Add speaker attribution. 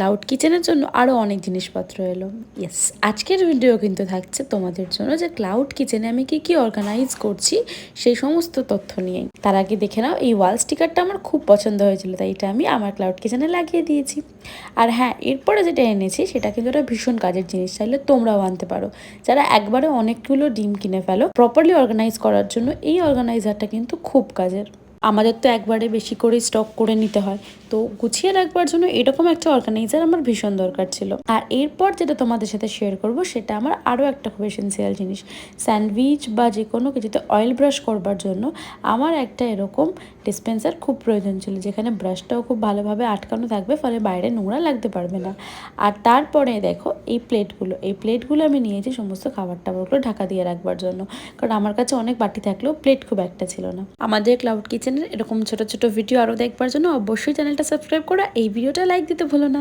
Speaker 1: Cloud কিচেনের জন্য আরও অনেক জিনিসপত্র এলো। ইয়েস, আজকের ভিডিও কিন্তু থাকছে তোমাদের জন্য যে ক্লাউড কিচেনে আমি কি কি অর্গানাইজ করছি সেই সমস্ত তথ্য নিয়ে। তার আগে দেখে নাও, এই ওয়াল স্টিকারটা আমার খুব পছন্দ হয়েছিল, তাই এটা আমি আমার ক্লাউড কিচেনে লাগিয়ে দিয়েছি। আর হ্যাঁ, এরপরে যেটা এনেছি সেটা কিন্তু একটা ভীষণ কাজের জিনিস, চাইলে তোমরাও আনতে পারো। যারা একবারে অনেকগুলো ডিম কিনে ফেলো, প্রপারলি অর্গানাইজ করার জন্য এই অর্গানাইজারটা কিন্তু খুব কাজের। আমাদের তো একবারে বেশি করে স্টক করে নিতে হয়, তো গুছিয়ে রাখবার জন্য এরকম একটা অর্গানাইজার আমার ভীষণ দরকার ছিল। আর এরপর যেটা তোমাদের সাথে শেয়ার করব সেটা আমার আরও একটা খুব এসেন্সিয়াল জিনিস। স্যান্ডউইচ বা যে কোনো কিছুতে অয়েল ব্রাশ করবার জন্য আমার একটা এরকম ডিসপেন্সার খুব প্রয়োজন ছিল, যেখানে ব্রাশটাও খুব ভালোভাবে আটকানো থাকবে, ফলে বাইরে নোংরা লাগতে পারবে না। আর তারপরে দেখো এই প্লেটগুলো আমি নিয়েছি সমস্ত খাবার টাবারগুলো ঢাকা দিয়ে রাখবার জন্য, কারণ আমার কাছে অনেক বাটি থাকলেও প্লেট খুব একটা ছিল না। আমাদের ক্লাউড কিচেনের এরকম ছোট ছোট ভিডিও আরও দেখবার জন্য অবশ্যই চ্যানেলটা সাবস্ক্রাইব করো, এই ভিডিওটা লাইক দিতে ভুলো না।